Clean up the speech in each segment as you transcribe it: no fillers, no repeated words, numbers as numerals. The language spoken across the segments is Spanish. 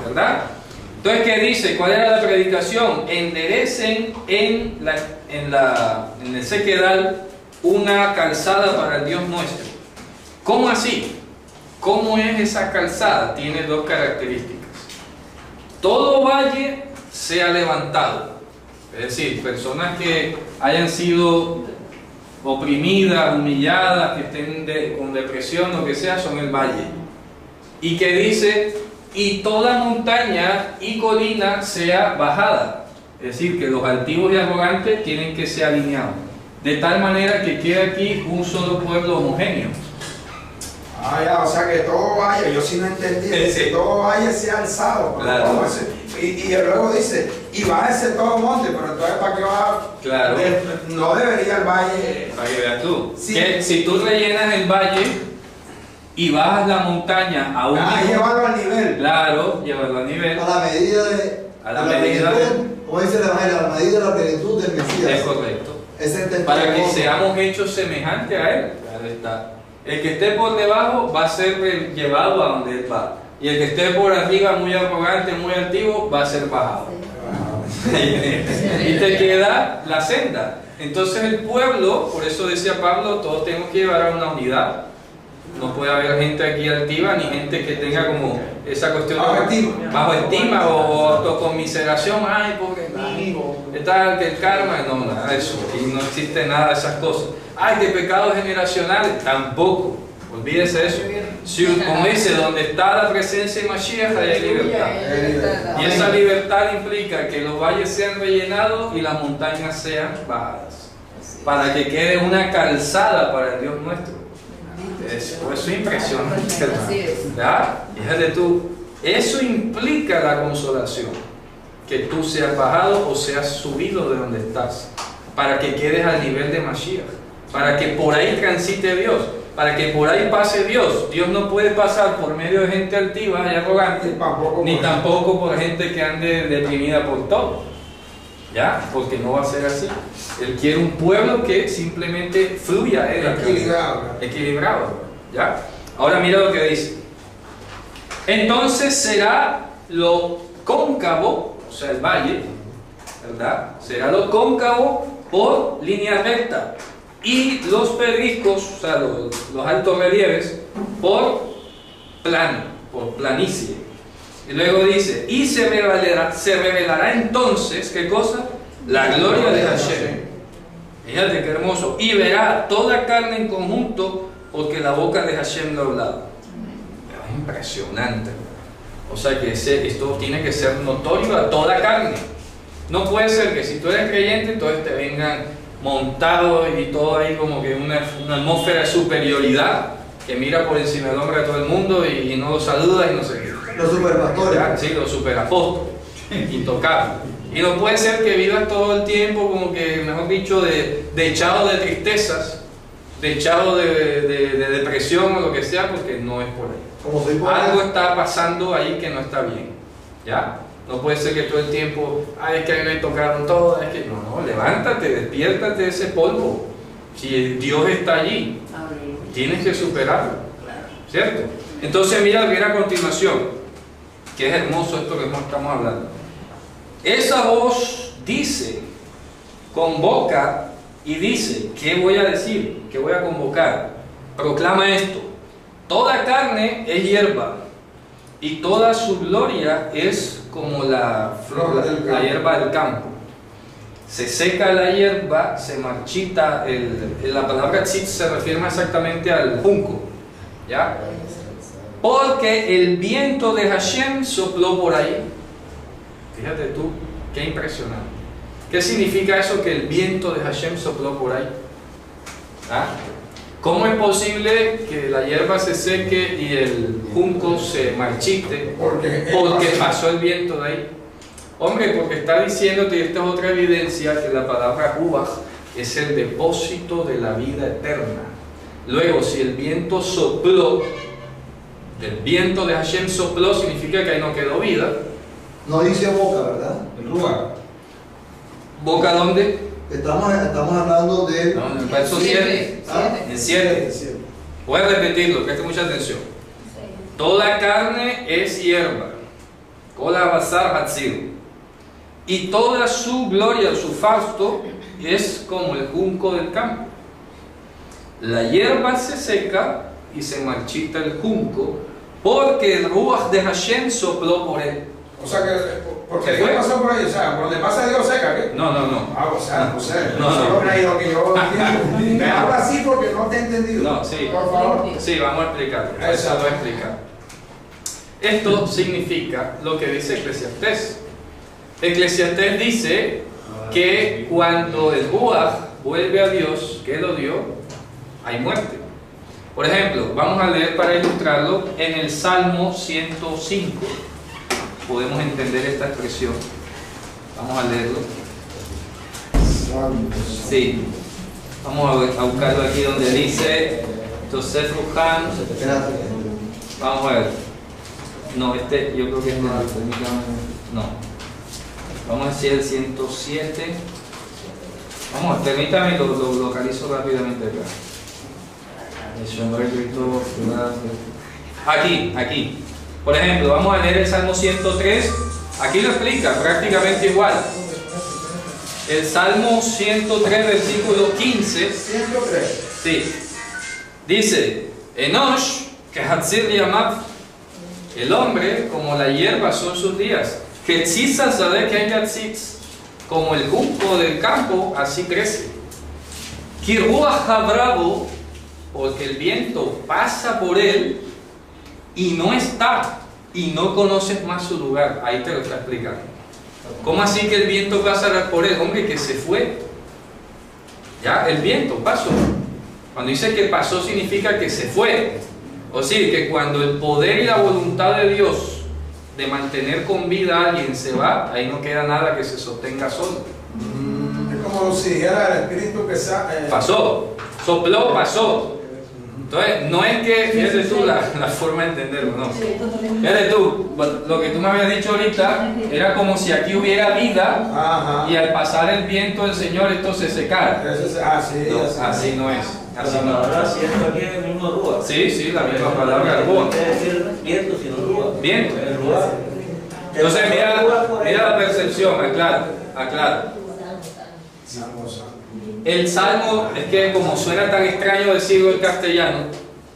¿verdad? Entonces, ¿qué dice? ¿Cuál era la predicación? Enderecen en el sequedal una calzada para el Dios nuestro. ¿Cómo así? ¿Cómo es esa calzada? Tiene dos características. Todo valle sea levantado. Es decir, personas que hayan sido oprimidas, humilladas, que estén con depresión, lo que sea, son el valle. Y que dice, y toda montaña y colina sea bajada. Es decir, que los altivos y arrogantes tienen que ser alineados. De tal manera que quede aquí un solo pueblo homogéneo. Ah, ya, o sea que todo valle, yo sí no entendí, que todo valle sea alzado. Claro. Y luego dice, y bájese todo monte, pero entonces ¿para qué va? Claro. No debería el valle. Para que veas tú. Sí. Que si tú rellenas el valle y bajas la montaña a un nivel, llevarlo al nivel. claro, llevarlo a nivel. A la medida de. A la medida de. Como dice el Evangelio, a la medida de la plenitud del Mesías. Es correcto. Es Para que seamos hechos semejantes a Él. Claro está. El que esté por debajo va a ser llevado a donde Él va. Y el que esté por arriba, muy arrogante, muy altivo, va a ser bajado. Y te queda la senda. Entonces el pueblo, por eso decía Pablo, todos tenemos que llevar a una unidad. No puede haber gente aquí altiva, ni gente que tenga como esa cuestión bajo estima o autoconmiseración. Ay, pobre mío, tal, que el karma, no, nada de eso. Y no existe nada de esas cosas. Ay, que pecados generacionales, tampoco. Olvídese de eso. Si, como dice, donde está la presencia de Mashiach, hay libertad. Y esa libertad implica que los valles sean rellenados y las montañas sean bajadas. Para que quede una calzada para el Dios nuestro. Eso es impresionante, ¿verdad? Fíjate tú, eso implica la consolación, que tú seas bajado o seas subido de donde estás, para que quedes al nivel de Mashiach, para que por ahí transite Dios, para que por ahí pase Dios. Dios no puede pasar por medio de gente altiva y arrogante, ni tampoco por gente que ande deprimida por todo, ¿ya? Porque no va a ser así. Él quiere un pueblo que simplemente fluya, equilibrado, ¿ya? Ahora mira lo que dice. Entonces será lo cóncavo, o sea el valle, ¿verdad? Será lo cóncavo por línea recta y los pedriscos, o sea los altos relieves, por plano, por planicie. Y luego dice, y se revelará entonces, ¿qué cosa? La gloria de Hashem. Fíjate qué hermoso. Y verá toda carne en conjunto, porque la boca de Hashem lo ha hablado. Es impresionante. O sea que esto tiene que ser notorio a toda carne. No puede ser que si tú eres creyente, entonces te vengan montados y todo ahí como que una atmósfera de superioridad, que mira por encima del hombre de todo el mundo y no lo saluda y no sé qué. Los superpastores. Sí, los superapóstoles. Intocables. Y no puede ser que vivas todo el tiempo como que, mejor dicho, de echado de tristezas, de echado de depresión o lo que sea, porque no es por ahí. Algo está pasando ahí que no está bien, ¿ya? No puede ser que todo el tiempo, ay, es que a mí me tocaron todo, es que no, levántate, despiértate de ese polvo. Si Dios está allí, tienes que superarlo, ¿cierto? Entonces mira lo que viene a continuación, que es hermoso esto que estamos hablando. Esa voz dice, convoca y dice, ¿qué voy a decir? ¿Qué voy a convocar? Proclama esto: toda carne es hierba y toda su gloria es como la hierba del campo. Se seca la hierba, se marchita, la palabra tzitz se refiere más exactamente al junco, ¿ya? Porque el viento de Hashem sopló por ahí. Fíjate tú, qué impresionante. ¿Qué significa eso, que el viento de Hashem sopló por ahí? ¿Ah? ¿Cómo es posible que la hierba se seque y el junco se marchite? Porque pasó el viento de ahí. Hombre, porque está diciéndote, y esta es otra evidencia, que la palabra ruach es el depósito de la vida eterna. Luego, si el viento sopló, el viento de Hashem sopló, significa que ahí no quedó vida. No dice boca, ¿verdad? El ruach. ¿Boca dónde? Estamos hablando de... No, en el verso 7. En 7. Voy a repetirlo, preste mucha atención. Toda carne es hierba. basar hatzir. Y toda su gloria, su fausto, es como el junco del campo. La hierba se seca y se marchita el junco, porque el ruach de Hashem sopló por él. O sea que, porque Dios pasó por ahí, o sea, por donde pasa Dios seca, ¿qué? No. Ah, o sea, No. Solo he leído que yo entiendo. Me habla así porque no te he entendido. No, sí. Por favor. Sí, vamos a explicar. Eso lo voy a explicar. Esto significa lo que dice Eclesiastés. Eclesiastés dice que cuando el ruach vuelve a Dios, que lo dio, hay muerte. Por ejemplo, vamos a leer para ilustrarlo en el Salmo 105. Podemos entender esta expresión. Vamos a leerlo. Sí. Vamos a buscarlo aquí donde dice Joseph Ruhan. Vamos a ver. No, yo creo que es no. Vamos a decir el 107. Vamos, permítame, lo localizo rápidamente acá. Aquí. Por ejemplo, vamos a leer el Salmo 103. Aquí lo explica prácticamente igual. El Salmo 103, versículo 15. 103. Sí. Dice: Enosh, que Hatzir Yamav, el hombre como la hierba son sus días. Que Tzisa sabe que hay Yatzitz, como el junco del campo, así crece. Kiruach Habrabo, porque el viento pasa por él y no está, y no conoces más su lugar. Ahí te lo está explicando. ¿Cómo así que el viento pasará por él? Hombre, que se fue. Ya, el viento pasó. Cuando dice que pasó significa que se fue. O sea, que cuando el poder y la voluntad de Dios de mantener con vida a alguien se va, ahí no queda nada que se sostenga solo. Es como si era el espíritu que pasó, sopló, pasó. Entonces, no es que, fíjate tú la forma de entenderlo, no. Fíjate tú, lo que tú me habías dicho ahorita era como si aquí hubiera vida. Ajá. Y al pasar el viento del Señor esto se secara. Así no es. Así no. Ahora siento aquí el mismo rúa. Sí, la misma palabra, rúa. No quiere decir viento, sino rúa. Viento. El rúa. Entonces, mira la percepción, aclara. El salmo es que como suena tan extraño decirlo en castellano,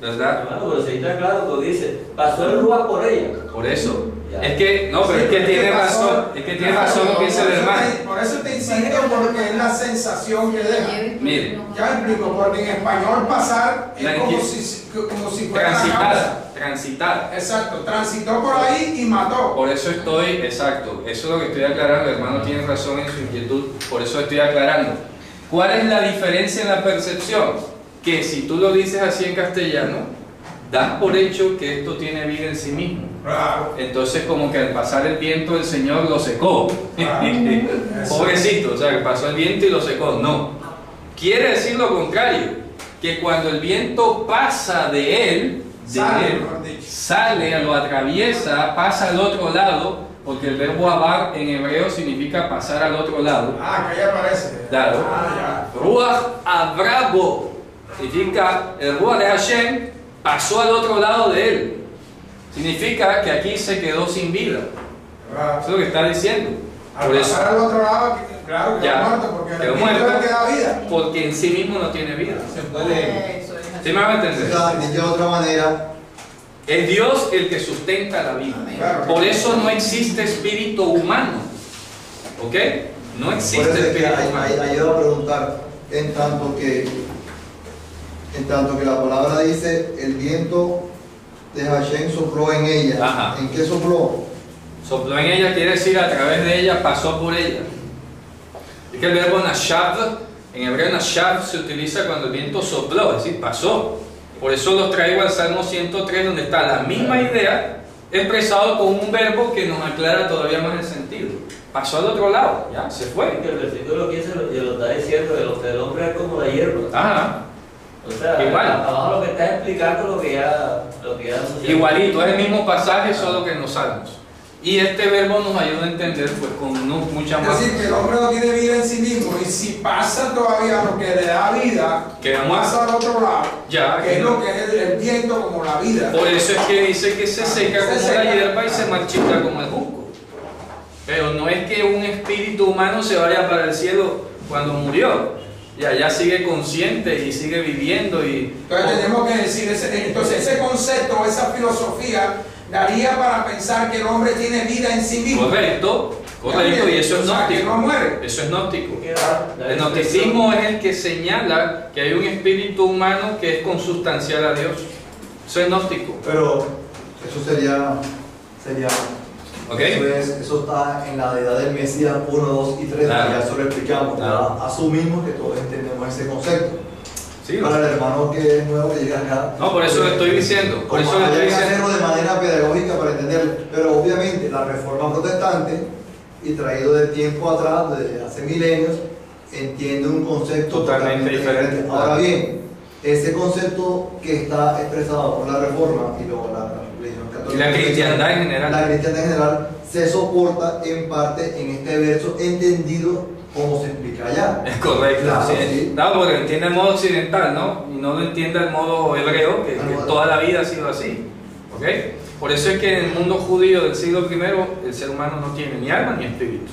¿verdad? Hermano, pero si está claro que dice, pasó el rúa por ella. Por eso. Es que, no, pero es que tiene razón. Es que tiene razón lo que dice el hermano. Por eso te insisto, porque es la sensación que deja. Mire. Ya explico, porque en español pasar es como si fuera transitar. Exacto, transitó por ahí y mató. Por eso exacto. Eso es lo que estoy aclarando. El hermano tiene razón en su inquietud. Por eso estoy aclarando. ¿Cuál es la diferencia en la percepción? Que si tú lo dices así en castellano, das por hecho que esto tiene vida en sí mismo. Claro. Entonces como que al pasar el viento el Señor lo secó. Claro. Pobrecito, o sea, que pasó el viento y lo secó. No. Quiere decir lo contrario, que cuando el viento pasa de él, sale, lo atraviesa, pasa al otro lado, porque el verbo abar en hebreo significa pasar al otro lado. Que ya aparece. Claro. Ruach abrabo significa el Ruach de Hashem pasó al otro lado de él. Significa que aquí se quedó sin vida. Eso es lo que está diciendo. Al pasar al otro lado, claro, quedó muerto, porque quedó el muerto, le queda vida. porque en sí mismo no tiene vida. Se puede. ¿Sí me va a entender? De otra manera, es Dios el que sustenta la vida. Por eso no existe espíritu humano. ¿Ok? No existe espíritu humano. Ahí voy a preguntar, en tanto que la palabra dice, el viento de Hashem sopló en ella. Ajá. ¿En qué sopló? Sopló en ella quiere decir a través de ella, pasó por ella. Es que el verbo nashav, en hebreo nashav se utiliza cuando el viento sopló, es decir, pasó. Por eso los traigo al Salmo 103, donde está la misma idea expresado con un verbo que nos aclara todavía más el sentido. Pasó al otro lado, ya, se fue. El versículo 15 lo está diciendo, el hombre es como la hierba. Ajá. O sea, igual. Abajo lo que está explicando lo que ya igualito, es el mismo pasaje, solo que en los Salmos. Y este verbo nos ayuda a entender pues con mucha más. Es decir, que el hombre no tiene vida en sí mismo, y si pasa todavía lo que le da vida, pasa al otro lado, que es lo que es el viento como la vida. Por eso es que dice que se seca como la hierba y se marchita como el junco. espíritu humano se vaya para el cielo cuando murió. Y allá sigue consciente y sigue viviendo. Entonces tenemos que decir, ese concepto, esa filosofía, daría para pensar que el hombre tiene vida en sí mismo. Correcto, correcto, y eso es gnóstico. Que no muere. Eso es gnóstico. El gnosticismo es el que señala que hay un espíritu humano que es consustancial a Dios. Eso es gnóstico. Pero eso sería ¿okay? Eso está en la deidad del Mesías 1, 2 y 3, claro. Ya eso lo explicamos, claro. Asumimos que todos entendemos ese concepto. Sí, para el hermano que es nuevo que llega acá. No, por eso lo estoy diciendo. Por eso lo estoy diciendo. Hacerlo de manera pedagógica para entenderlo. Pero obviamente la reforma protestante, y traído de tiempo atrás, desde hace milenios, entiende un concepto totalmente diferente. Ahora bien, ese concepto que está expresado por la reforma y luego la religión católica, y la cristiandad en general, la cristiandad en general se soporta en parte en este verso entendido como se explica allá. Es correcto, claro, sí. Claro, porque entiende el modo occidental, ¿no? Y no lo entiende el modo hebreo, que toda la vida ha sido así. ¿Ok? Por eso es que en el mundo judío del siglo I el ser humano no tiene ni alma ni espíritu.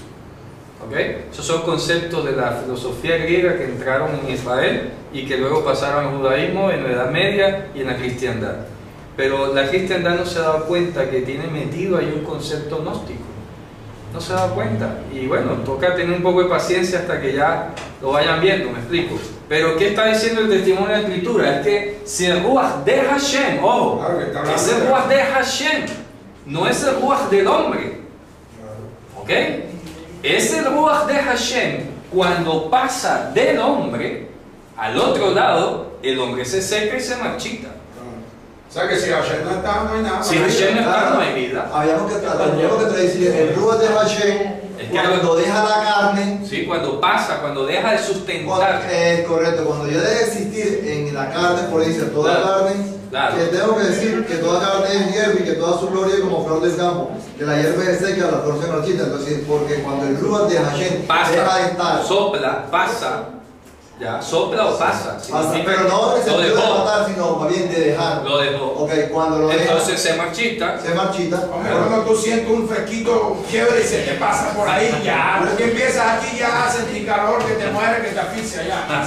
¿Ok? Esos son conceptos de la filosofía griega que entraron en Israel y que luego pasaron al judaísmo en la Edad Media y en la cristiandad. Pero la cristiandad no se ha dado cuenta que tiene metido ahí un concepto gnóstico. No se ha dado cuenta. Y bueno, toca tener un poco de paciencia hasta que ya lo vayan viendo, me explico. Pero ¿qué está diciendo el testimonio de la Escritura? Es que si el Ruach de Hashem, ojo, es el Ruach de Hashem, no es el Ruach del hombre. ¿Ok? Es el Ruach de Hashem. Cuando pasa del hombre al otro lado, el hombre se seca y se marchita. O sea que si Hashem no está, no hay nada. Si Hashem no está, no hay vida. Habíamos que traducir el Ruach de Hashem cuando deja la carne. Sí, cuando pasa, cuando deja de sustentar. Es correcto, cuando ya deja de existir en la carne, por decir toda carne. Claro. Que tengo que decir que toda carne es hierba y que toda su gloria es como flor del campo. Que la hierba es seca, la flor se marchita. Entonces, porque cuando el Ruach de Hashem deja de estar, sopla, pasa. Ya, sopla o pasa. Pero no en el sentido de matar, sino más bien de dejar. Lo dejó. Okay, cuando lo entonces deja, se marchita. Se marchita. Cuando tú sientes un fresquito chévere y se te pasa por ahí, ya. Porque empiezas aquí ya a sentir calor, que te muere, que te asfixia ya.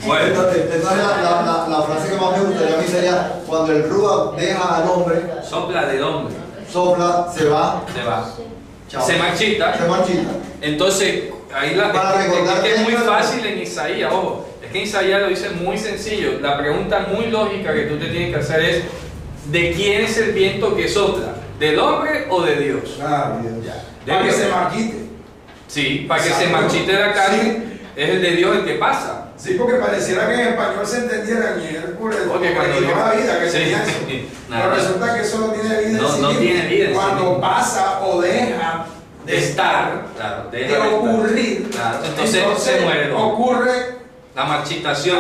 Bueno. Entonces la frase que más me gustaría a mí sería: cuando el Ruach deja al hombre, sopla del hombre. Sopla, se va. Se va. Chao. Se marchita. Se marchita. Entonces, ahí es que es muy fácil en Isaías, ojo, es que Isaías lo dice muy sencillo. La pregunta muy lógica que tú te tienes que hacer es: ¿de quién es el viento que sopla? ¿Del hombre o de Dios? Claro, Dios. Para que se marchite. Sí, para que se marchite la carne, sí. Es el de Dios el que pasa. Sí, porque pareciera que en español se entendiera miércoles, porque cuando la vida que sí, tenía eso. Sí, pero resulta que eso no tiene vida en sí no mismo. Tiene vida en cuando sí mismo. Pasa o deja de estar, claro, de ocurrir, claro. Entonces se muere, ¿no? Ocurre la marchitación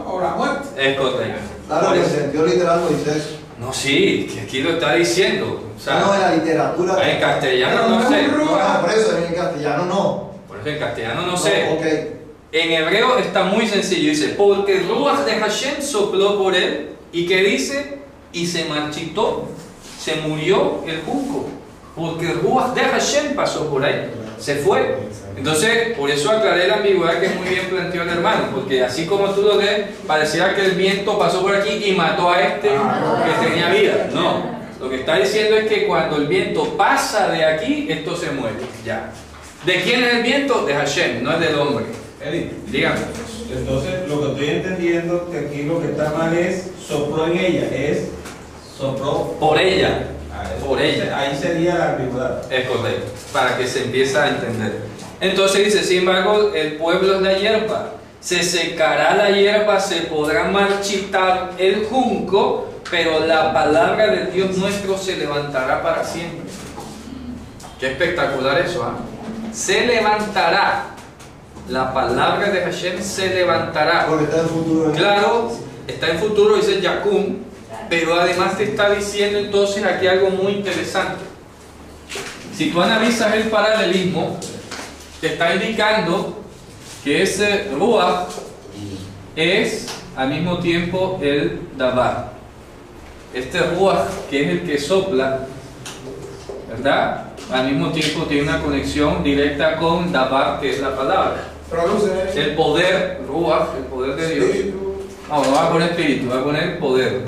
o la muerte. Es correcto. Claro, en el sentido literal no dice eso. No, sí, que aquí lo está diciendo. O sea, no, en la literatura. En castellano no sé. No, por eso en castellano no. Por eso en castellano no sé. Okay. En hebreo está muy sencillo. Dice: porque el Ruach de Hashem sopló por él. ¿Y qué dice? Y se marchitó. Se murió el junco. Porque el Ruach de Hashem pasó por ahí. Se fue. Entonces, por eso aclaré la ambigüedad que muy bien planteó el hermano. Porque así como tú lo lees, parecía que el viento pasó por aquí y mató a este que tenía vida. No. Lo que está diciendo es que cuando el viento pasa de aquí, esto se mueve. Ya. ¿De quién es el viento? De Hashem, no es del hombre. Eli, dígame. Entonces, lo que estoy entendiendo que aquí lo que está mal es sopló en ella, es sopló por ella. Por ella. Ahí sería la ambigüedad. Es correcto, para que se empiece a entender. Entonces dice: sin embargo, el pueblo es la hierba. Se secará la hierba, se podrá marchitar el junco, pero la palabra del Dios nuestro se levantará para siempre. Qué espectacular eso, ¿ah? Se levantará. La palabra de Hashem se levantará. Porque está en futuro. Claro, está en futuro, dice Yacún, pero además te está diciendo entonces aquí algo muy interesante. Si tú analizas el paralelismo, te está indicando que ese Ruach es al mismo tiempo el Dabar. Este Ruach, que es el que sopla, ¿verdad? al mismo tiempo tiene una conexión directa con Dabar, que es la palabra. El poder, Ruach, el poder de Dios. No va a poner espíritu, va a poner poder.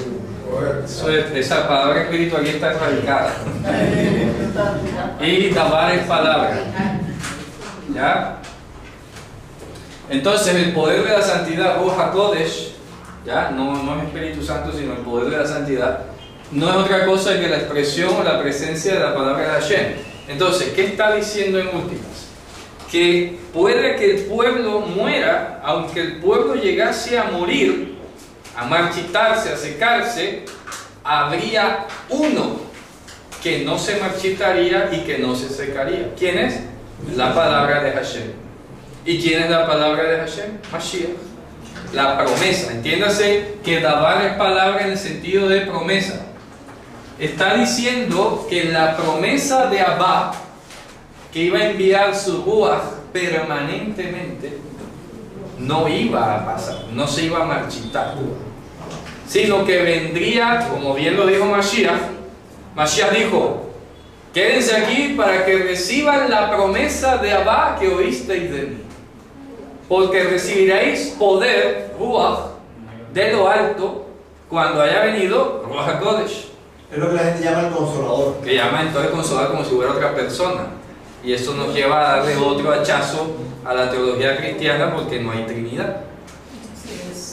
Esa palabra espíritu aquí está radicada. Y Dabar es palabra. ¿Ya? Entonces el poder de la santidad, Ruach HaKodesh, ¿ya? No es Espíritu Santo, sino el poder de la santidad, no es otra cosa que la expresión o la presencia de la palabra de Hashem. Entonces, ¿qué está diciendo en últimas? Que puede que el pueblo muera, aunque el pueblo llegase a morir, a marchitarse, a secarse, habría uno que no se marchitaría y que no se secaría. ¿Quién es? La palabra de Hashem. ¿Y quién es la palabra de Hashem? Mashiach. La promesa. Entiéndase que Dabar es palabra en el sentido de promesa. Está diciendo que la promesa de Abba, que iba a enviar su Ruach permanentemente, no iba a pasar, no se iba a marchitar, sino que vendría, como bien lo dijo Mashiach. Mashiach dijo: quédense aquí para que reciban la promesa de Abba que oísteis de mí, porque recibiréis poder, Ruach, de lo alto, cuando haya venido Ruach HaKodesh. Es lo que la gente llama el consolador. Que llama entonces consolador como si fuera otra persona. Y eso nos lleva a darle otro hachazo a la teología cristiana, porque no hay Trinidad.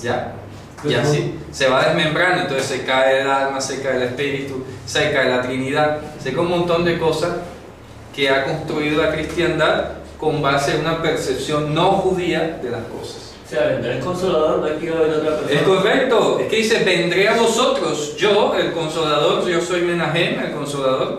¿Ya? Y así se va desmembrando, entonces se cae el alma, se cae el espíritu, se cae la Trinidad, se cae un montón de cosas que ha construido la cristiandad con base en una percepción no judía de las cosas. O sea, vendrá el consolador, no hay que ir a ver otra persona. Es correcto, es que dice: vendré a vosotros, yo, el consolador, yo soy Menahem, el consolador.